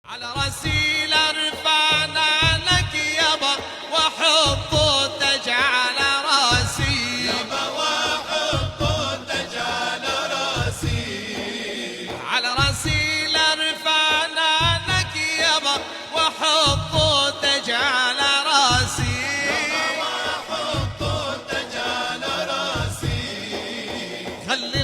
على راسي لرفعنا لك يابا وحط تاج على راسي يابا وحط تاج على راسي على راسي لرفعنا لك يابا وحط تاج على راسي يابا وحط تاج على راسي خلي